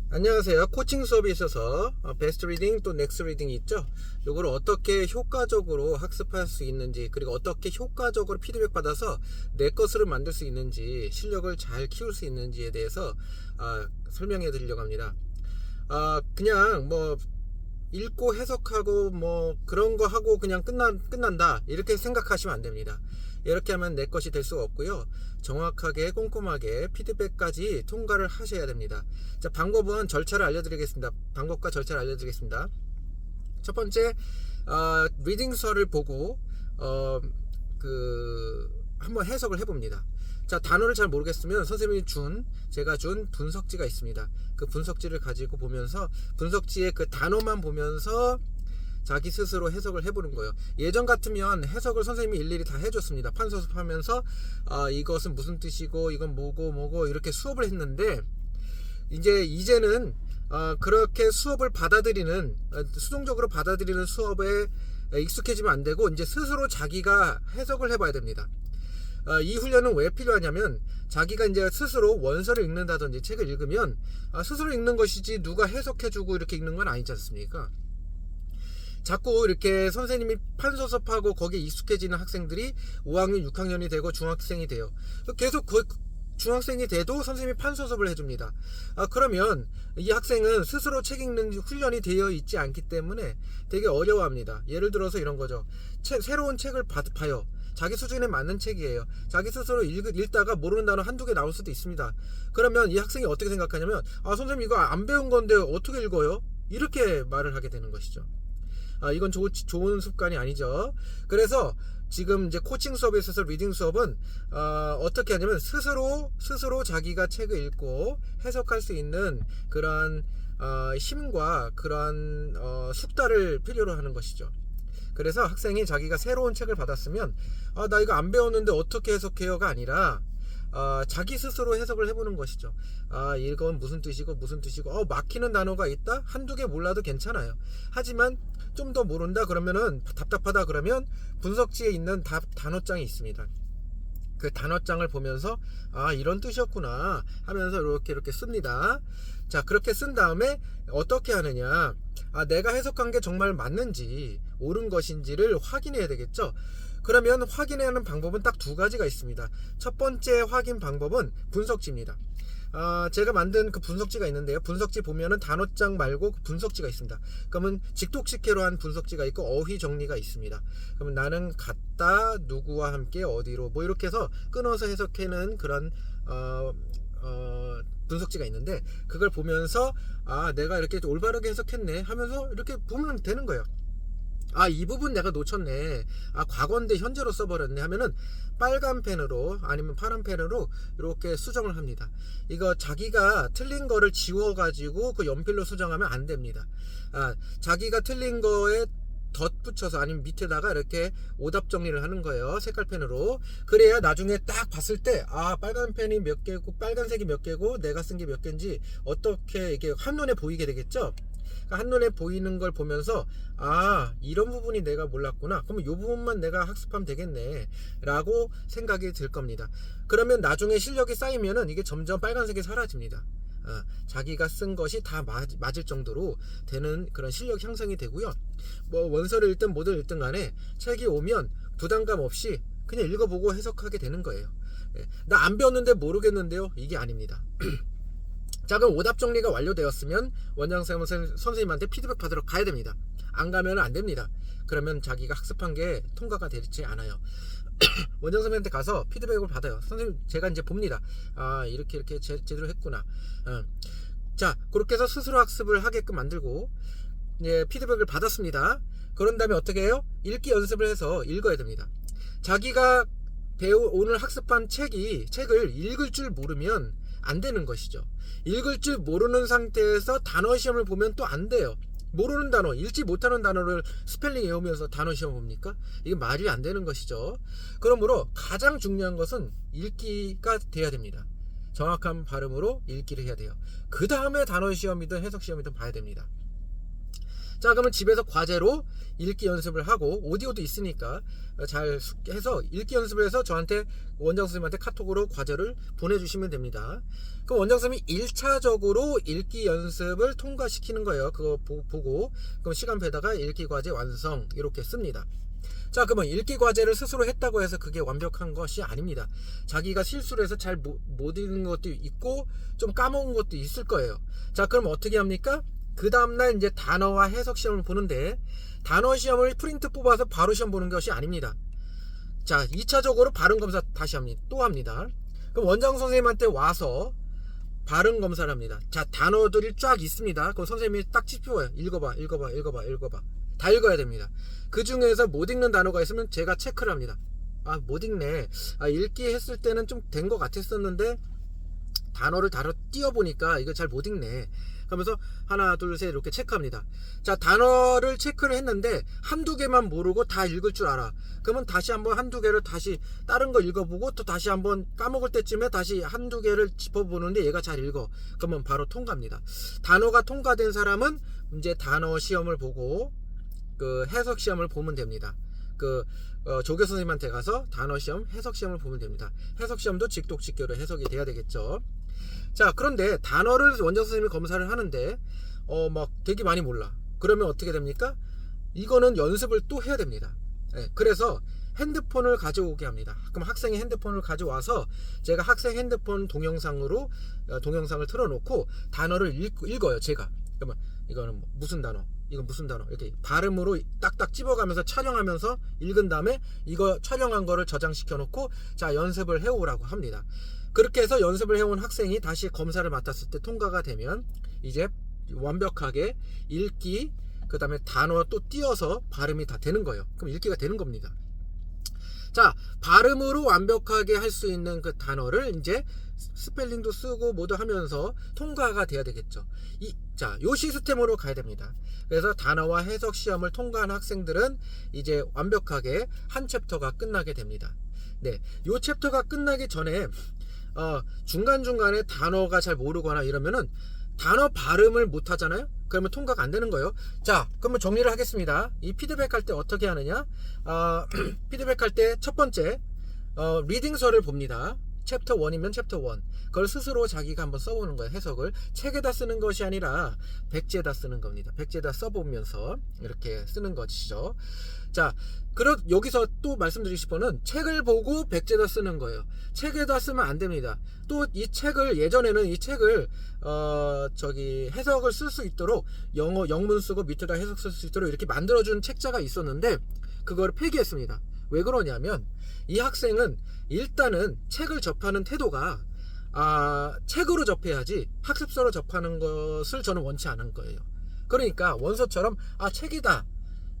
안녕하세요. 코칭 수업에 있어서 베스트 리딩 또 넥스트 리딩이 있죠. 요거를 어떻게 효과적으로 학습할 수 있는지, 그리고 어떻게 효과적으로 피드백 받아서 내 것으로 만들 수 있는지, 실력을 잘 키울 수 있는지에 대해서 설명해 드리려고 합니다. 그냥 뭐 읽고 해석하고 뭐 그런 거 하고 그냥 끝난다 이렇게 생각하시면 안 됩니다. 이렇게 하면 내 것이 될 수가 없고요. 정확하게 꼼꼼하게 피드백까지 통과를 하셔야 됩니다. 자, 방법은 절차를 알려드리겠습니다. 방법과 절차를 알려드리겠습니다. 첫 번째, 리딩서를 보고 한번 해석을 해봅니다. 자, 단어를 잘 모르겠으면 선생님이 제가 준 분석지가 있습니다. 그 분석지를 가지고 보면서 분석지의 그 단어만 보면서 자기 스스로 해석을 해보는 거예요. 예전 같으면 해석을 선생님이 일일이 다 해줬습니다. 판서습하면서 이것은 무슨 뜻이고 이건 뭐고 이렇게 수업을 했는데, 이제는 그렇게 수업을 받아들이는 수동적으로 받아들이는 수업에 익숙해지면 안 되고, 이제 스스로 자기가 해석을 해봐야 됩니다. 이 훈련은 왜 필요하냐면, 자기가 이제 스스로 원서를 읽는다든지 책을 읽으면 스스로 읽는 것이지 누가 해석해주고 이렇게 읽는 건 아니지 않습니까? 자꾸 이렇게 선생님이 판서섭하고 거기에 익숙해지는 학생들이 5학년, 6학년이 되고 중학생이 돼요. 계속 중학생이 돼도 선생님이 판서섭을 해줍니다. 그러면 이 학생은 스스로 책 읽는 훈련이 되어 있지 않기 때문에 되게 어려워합니다. 예를 들어서 이런 거죠. 새로운 책을 봐요. 자기 수준에 맞는 책이에요. 자기 스스로 읽다가 모르는 단어 한두 개 나올 수도 있습니다. 그러면 이 학생이 어떻게 생각하냐면, 선생님 이거 안 배운 건데 어떻게 읽어요? 이렇게 말을 하게 되는 것이죠. 이건 좋은 습관이 아니죠. 그래서 지금 이제 코칭 수업에 있어서 리딩 수업은 어떻게 하냐면, 스스로 자기가 책을 읽고 해석할 수 있는 그런 힘과 그런 숙달을 필요로 하는 것이죠. 그래서 학생이 자기가 새로운 책을 받았으면 나 이거 안 배웠는데 어떻게 해석해요가 아니라 자기 스스로 해석을 해보는 것이죠. 이건 무슨 뜻이고 막히는 단어가 있다? 한두 개 몰라도 괜찮아요. 하지만 좀 더 모른다 그러면은, 답답하다 그러면 분석지에 있는 단어장이 있습니다. 그 단어장을 보면서 이런 뜻이었구나 하면서 이렇게 씁니다. 자, 그렇게 쓴 다음에 어떻게 하느냐, 내가 해석한 게 정말 맞는지 옳은 것인지를 확인해야 되겠죠. 그러면 확인하는 방법은 딱 두 가지가 있습니다. 첫 번째 확인 방법은 분석지입니다. 제가 만든 그 분석지가 있는데요. 분석지 보면은 단어장 말고 분석지가 있습니다. 그러면 직독식해로 한 분석지가 있고 어휘 정리가 있습니다. 그러면 나는 갔다, 누구와 함께, 어디로, 뭐 이렇게 해서 끊어서 해석하는 그런 분석지가 있는데, 그걸 보면서 내가 이렇게 올바르게 해석했네 하면서 이렇게 보면 되는 거예요. 이 부분 내가 놓쳤네. 과거인데 현재로 써버렸네 하면은 빨간 펜으로 아니면 파란 펜으로 이렇게 수정을 합니다. 이거 자기가 틀린 거를 지워가지고 그 연필로 수정하면 안 됩니다. 자기가 틀린 거에 덧붙여서 아니면 밑에다가 이렇게 오답 정리를 하는 거예요. 색깔펜으로. 그래야 나중에 딱 봤을 때 빨간 펜이 몇 개고 빨간색이 몇 개고 내가 쓴 게 몇 개인지 어떻게 이게 한눈에 보이게 되겠죠. 한눈에 보이는 걸 보면서 이런 부분이 내가 몰랐구나, 그러면 이 부분만 내가 학습하면 되겠네 라고 생각이 들 겁니다. 그러면 나중에 실력이 쌓이면은 이게 점점 빨간색이 사라집니다. 자기가 쓴 것이 다 맞을 정도로 되는 그런 실력 형성이 되고요. 뭐 원서를 읽든 뭐를 읽든 간에 책이 오면 부담감 없이 그냥 읽어보고 해석하게 되는 거예요. 나 안 배웠는데 모르겠는데요, 이게 아닙니다. 자, 그럼 오답 정리가 완료되었으면 원장 선생님한테 피드백 받으러 가야 됩니다. 안 가면 안 됩니다. 그러면 자기가 학습한 게 통과가 되지 않아요. 원장 선생님한테 가서 피드백을 받아요. 선생님, 제가 이제 봅니다. 이렇게 제대로 했구나. 자, 그렇게 해서 스스로 학습을 하게끔 만들고 피드백을 받았습니다. 그런 다음에 어떻게 해요? 읽기 연습을 해서 읽어야 됩니다. 자기가 오늘 학습한 책을 읽을 줄 모르면 안 되는 것이죠. 읽을 줄 모르는 상태에서 단어 시험을 보면 또 안 돼요. 모르는 단어, 읽지 못하는 단어를 스펠링 외우면서 단어 시험 봅니까? 이게 말이 안 되는 것이죠. 그러므로 가장 중요한 것은 읽기가 돼야 됩니다. 정확한 발음으로 읽기를 해야 돼요. 그 다음에 단어 시험이든 해석 시험이든 봐야 됩니다. 자, 그러면 집에서 과제로 읽기 연습을 하고 오디오도 있으니까 잘 해서 읽기 연습을 해서 저한테 원장 선생님한테 카톡으로 과제를 보내주시면 됩니다. 그럼 원장 선생님이 1차적으로 읽기 연습을 통과시키는 거예요. 그거 보고 그럼 시간표에다가 읽기 과제 완성 이렇게 씁니다. 자, 그러면 읽기 과제를 스스로 했다고 해서 그게 완벽한 것이 아닙니다. 자기가 실수를 해서 잘 못 읽는 것도 있고 좀 까먹은 것도 있을 거예요. 자, 그럼 어떻게 합니까? 그 다음날 이제 단어와 해석 시험을 보는데 단어 시험을 프린트 뽑아서 바로 시험 보는 것이 아닙니다. 자, 2차적으로 발음 검사 다시 합니다. 또 합니다. 그럼 원장 선생님한테 와서 발음 검사를 합니다. 자, 단어들이 쫙 있습니다. 그럼 선생님이 딱 짚어요. 읽어봐. 다 읽어야 됩니다. 그 중에서 못 읽는 단어가 있으면 제가 체크를 합니다. 아, 못 읽네. 아, 읽기 했을 때는 좀 된 것 같았었는데 단어를 다뤄 띄워보니까 이거 잘 못 읽네. 그러면서 하나 둘 셋 이렇게 체크합니다. 자, 단어를 체크를 했는데 한두 개만 모르고 다 읽을 줄 알아. 그러면 다시 한번 한두 개를 다시 다른 거 읽어보고 또 다시 한번 까먹을 때쯤에 다시 한두 개를 짚어보는데 얘가 잘 읽어. 그러면 바로 통과합니다. 단어가 통과된 사람은 이제 단어 시험을 보고 그 해석 시험을 보면 됩니다. 조교 선생님한테 가서 단어 시험, 해석 시험을 보면 됩니다. 해석 시험도 직독직교로 해석이 돼야 되겠죠. 자, 그런데 단어를 원장 선생님이 검사를 하는데 막 되게 많이 몰라. 그러면 어떻게 됩니까? 이거는 연습을 또 해야 됩니다. 네, 그래서 핸드폰을 가져오게 합니다. 그럼 학생이 핸드폰을 가져와서 제가 학생 핸드폰 동영상을 틀어놓고 단어를 읽어요. 제가. 그러면 이거는 무슨 단어? 이건 무슨 단어? 이렇게 발음으로 딱딱 집어가면서 촬영하면서 읽은 다음에 이거 촬영한 거를 저장시켜 놓고 자, 연습을 해오라고 합니다. 그렇게 해서 연습을 해온 학생이 다시 검사를 맡았을 때 통과가 되면 이제 완벽하게 읽기 그 다음에 단어 또 띄어서 발음이 다 되는 거예요. 그럼 읽기가 되는 겁니다. 자, 발음으로 완벽하게 할 수 있는 그 단어를 이제 스펠링도 쓰고 뭐도 하면서 통과가 돼야 되겠죠. 요 시스템으로 가야 됩니다. 그래서 단어와 해석 시험을 통과한 학생들은 이제 완벽하게 한 챕터가 끝나게 됩니다. 네, 요 챕터가 끝나기 전에 중간중간에 단어가 잘 모르거나 이러면은 단어 발음을 못 하잖아요. 그러면 통과가 안 되는 거예요. 자, 그러면 정리를 하겠습니다. 이 피드백 할 때 어떻게 하느냐? 피드백 할 때 첫 번째 리딩서를 봅니다. 챕터 1이면 챕터 1. 그걸 스스로 자기가 한번 써보는 거예요. 해석을 책에다 쓰는 것이 아니라 백지에다 쓰는 겁니다. 백지에다 써보면서 이렇게 쓰는 것이죠. 자, 여기서 또 말씀드리고 싶어는 책을 보고 백지에다 쓰는 거예요. 책에다 쓰면 안 됩니다. 또 이 책을 예전에는 이 책을 해석을 쓸 수 있도록 영어 영문 쓰고 밑에다 해석 쓸 수 있도록 이렇게 만들어준 책자가 있었는데 그걸 폐기했습니다. 왜 그러냐면 이 학생은 일단은 책을 접하는 태도가 책으로 접해야지 학습서로 접하는 것을 저는 원치 않은 거예요. 그러니까 원서처럼 책이다.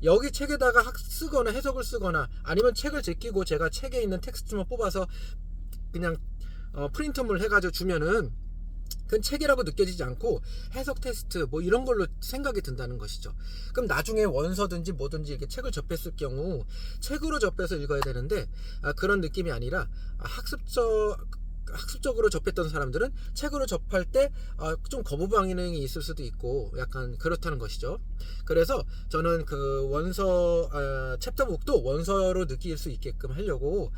여기 책에다가 쓰거나 해석을 쓰거나 아니면 책을 제끼고 제가 책에 있는 텍스트만 뽑아서 그냥 프린트물 해가지고 주면은 그건 책이라고 느껴지지 않고 해석 테스트 뭐 이런 걸로 생각이 든다는 것이죠. 그럼 나중에 원서든지 뭐든지 이렇게 책을 접했을 경우 책으로 접해서 읽어야 되는데 그런 느낌이 아니라 학습적으로 접했던 사람들은 책으로 접할 때 좀 거부 반응이 있을 수도 있고 약간 그렇다는 것이죠. 그래서 저는 그 원서 챕터북도 원서로 느낄 수 있게끔 하려고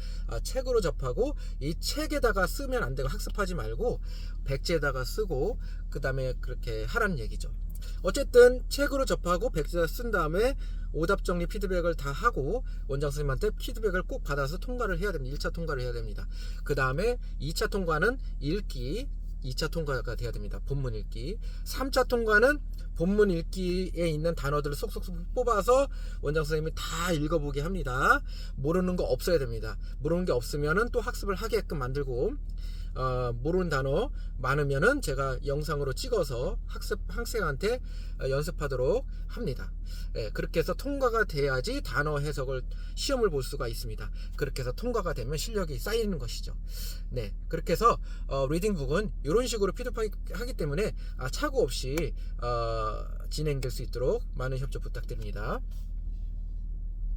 책으로 접하고 이 책에다가 쓰면 안 되고 학습하지 말고 백지에다가 쓰고 그 다음에 그렇게 하라는 얘기죠. 어쨌든 책으로 접하고 백지에다 쓴 다음에 오답 정리 피드백을 다 하고 원장 선생님한테 피드백을 꼭 받아서 통과를 해야 됩니다. 1차 통과를 해야 됩니다. 그 다음에 2차 통과는 읽기 2차 통과가 돼야 됩니다. 본문 읽기. 3차 통과는 본문 읽기에 있는 단어들을 쏙쏙 뽑아서 원장 선생님이 다 읽어보게 합니다. 모르는 거 없어야 됩니다. 모르는 게 없으면은 또 학습을 하게끔 만들고 모르는 단어 많으면은 제가 영상으로 찍어서 학생한테 연습하도록 합니다. 그렇게 해서 통과가 돼야지 단어 해석을 시험을 볼 수가 있습니다. 그렇게 해서 통과가 되면 실력이 쌓이는 것이죠. 네, 그렇게 해서 리딩북은 이런 식으로 피드백하기 때문에 착오 없이 진행될 수 있도록 많은 협조 부탁드립니다.